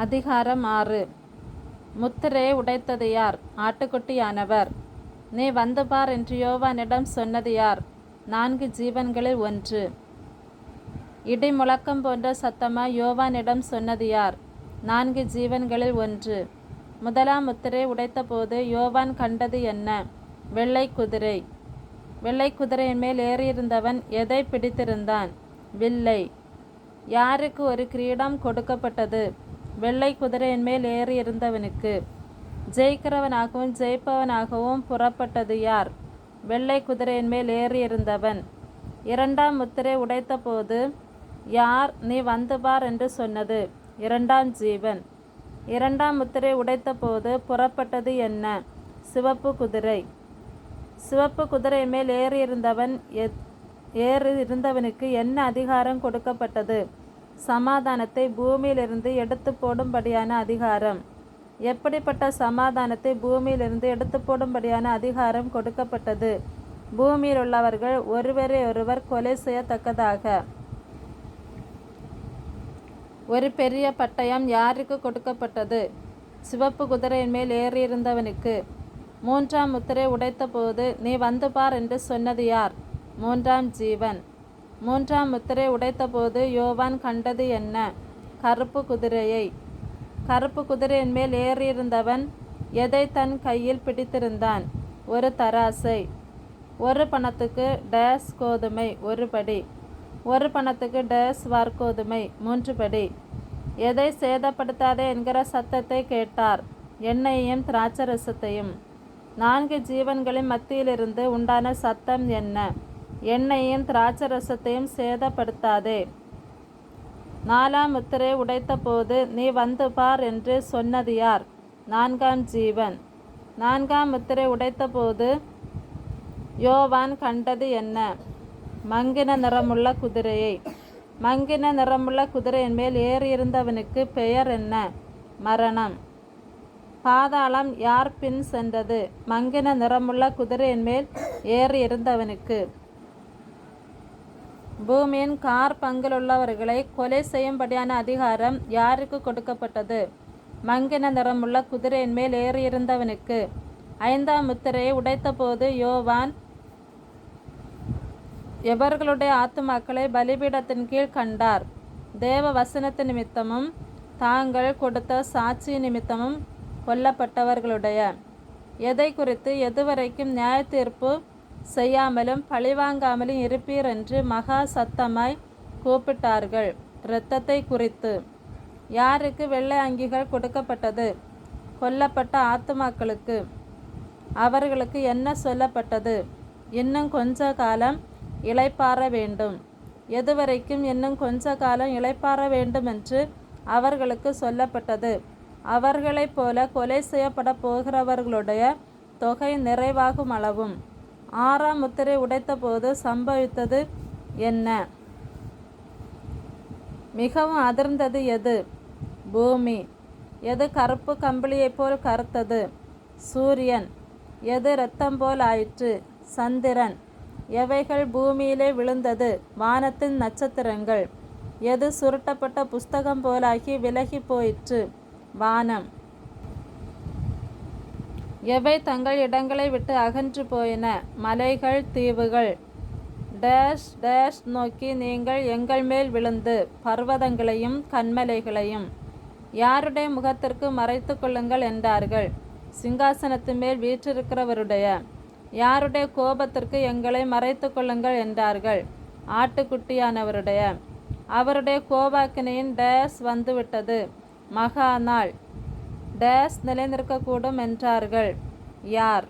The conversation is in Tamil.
அதிகாரம் 6. முத்திரையை உடைத்தது யார்? ஆட்டுக்குட்டியானவர். நீ வந்து பார் என்று யோவானிடம் சொன்னது யார்? 4 ஜீவன்களில் ஒன்று. இடி முழக்கம் போன்ற சத்தமாய் யோவானிடம் சொன்னது யார்? 4 ஜீவன்களில் ஒன்று. முதலாம் முத்திரையை உடைத்தபோது யோவான் கண்டது என்ன? வெள்ளை குதிரை. வெள்ளை குதிரையின் மேல் ஏறியிருந்தவன் எதை பிடித்திருந்தான்? வில்லை. யாருக்கு ஒரு கிரீடம் கொடுக்கப்பட்டது? வெள்ளை குதிரையின் மேல் ஏறியிருந்தவனுக்கு. ஜெயிக்கிறவனாகவும் ஜெயிப்பவனாகவும் புறப்பட்டது யார்? வெள்ளை குதிரையின் மேல் ஏறியிருந்தவன். இரண்டாம் முத்திரை உடைத்தபோது யார் நீ வந்து பார் என்று சொன்னது? இரண்டாம் ஜீவன். இரண்டாம் முத்திரை உடைத்தபோது புறப்பட்டது என்ன? சிவப்பு குதிரை. சிவப்பு குதிரை மேல் ஏறியிருந்தவனுக்கு என்ன அதிகாரம் கொடுக்கப்பட்டது? சமாதானத்தை பூமியிலிருந்து எடுத்து போடும்படியான அதிகாரம். எப்படிப்பட்ட சமாதானத்தை பூமியிலிருந்து எடுத்து போடும்படியான அதிகாரம் கொடுக்கப்பட்டது? பூமியில் உள்ளவர்கள் ஒருவரை ஒருவர் கொலை செய்யத்தக்கதாக. ஒரு பெரிய பட்டயம் யாருக்கு கொடுக்கப்பட்டது? சிவப்பு குதிரையின் மேல் ஏறியிருந்தவனுக்கு. மூன்றாம் முத்திரை உடைத்தபோது நீ வந்து பார் என்று சொன்னது யார்? மூன்றாம் ஜீவன். மூன்றாம் முத்திரை உடைத்தபோது யோவான் கண்டது என்ன? கருப்பு குதிரையை. கருப்பு குதிரையின் மேல் ஏறியிருந்தவன் எதை தன் கையில் பிடித்திருந்தான்? ஒரு தராசை. ஒரு பணத்துக்கு டேஸ் கோதுமை 1 படி. ஒரு பணத்துக்கு டேஸ் வார்கோதுமை 3 படி. எதை சேதப்படுத்தாதே என்கிற சத்தத்தை கேட்டார்? எண்ணெயையும் திராட்சரசத்தையும். 4 ஜீவன்களின் மத்தியிலிருந்து உண்டான சத்தம் என்ன? எண்ணெயையும் திராட்சரசத்தையும் சேதப்படுத்தாதே. 4ஆம் முத்திரை உடைத்தபோது நீ வந்து பார் என்று சொன்னது யார்? 4ஆம் ஜீவன். 4ஆம் முத்திரை உடைத்தபோது யோவான் கண்டது என்ன? மங்கின நிறமுள்ள குதிரையை. மங்கின நிறமுள்ள குதிரையின் மேல் ஏறியிருந்தவனுக்கு பெயர் என்ன? மரணம். பாதாளம் யார் பின் சென்றது? மங்கின நிறமுள்ள குதிரையின் மேல் ஏறியிருந்தவனுக்கு. பூமியின் பங்கிலுள்ளவர்களை கொலை செய்யும்படியான அதிகாரம் யாருக்கு கொடுக்கப்பட்டது? மங்கின நிறமுள்ள குதிரையின் மேல் ஏறியிருந்தவனுக்கு. 5ஆம் முத்திரையை உடைத்தபோது யோவான் எவர்களுடைய ஆத்துமாக்களை பலிபீடத்தின் கீழ் கண்டார்? தேவ வசனத்து நிமித்தமும் தாங்கள் கொடுத்த சாட்சி நிமித்தமும் கொல்லப்பட்டவர்களுடைய. எதை குறித்து எதுவரைக்கும் நியாய தீர்ப்பு செய்யாமலும் பழிவாங்காமலும் இருப்பீர் என்று மகா சத்தமாய் கூப்பிட்டார்கள்? இரத்தத்தை குறித்து. யாருக்கு வெள்ளை அங்கிகள் கொடுக்கப்பட்டது? கொல்லப்பட்ட ஆத்துமாக்களுக்கு. அவர்களுக்கு என்ன சொல்லப்பட்டது? இன்னும் கொஞ்ச காலம் இளைப்பாற வேண்டும். எதுவரைக்கும் இன்னும் கொஞ்ச காலம் இளைப்பாற வேண்டும் என்று அவர்களுக்கு சொல்லப்பட்டது? அவர்களைப் போல கொலை செய்யப்பட போகிறவர்களுடைய தொகை நிறைவாகும் அளவும். 6ஆம் முத்திரை உடைத்தபோது சம்பவித்தது என்ன? மிகவும் அதிர்ந்தது எது? பூமி. எது கருப்பு கம்பளியைப் போல் கருத்தது? சூரியன். எது இரத்தம் போல் ஆயிற்று? சந்திரன். எவைகள் பூமியிலே விழுந்தது? வானத்தின் நட்சத்திரங்கள். எது சுருட்டப்பட்ட புஸ்தகம் போலாகி விலகி போயிற்று? வானம். எவை தங்கள் இடங்களை விட்டு அகன்று போயின? மலைகள் தீவுகள். டேஷ் டேஷ் நோக்கி நீங்கள் எங்கள் மேல் விழுந்து பர்வதங்களையும் கன்மலைகளையும் யாருடைய முகத்திற்கு மறைத்து கொள்ளுங்கள் என்றார்கள்? சிங்காசனத்து மேல் வீற்றிருக்கிறவருடைய. யாருடைய கோபத்திற்கு எங்களை மறைத்து கொள்ளுங்கள் என்றார்கள்? ஆட்டுக்குட்டியானவருடைய. அவருடைய கோபாக்கினையின் டேஸ் வந்துவிட்டது. மகா நாள். டேஸ் நிலைநிற்கக்கூடும் என்றார்கள். யார்?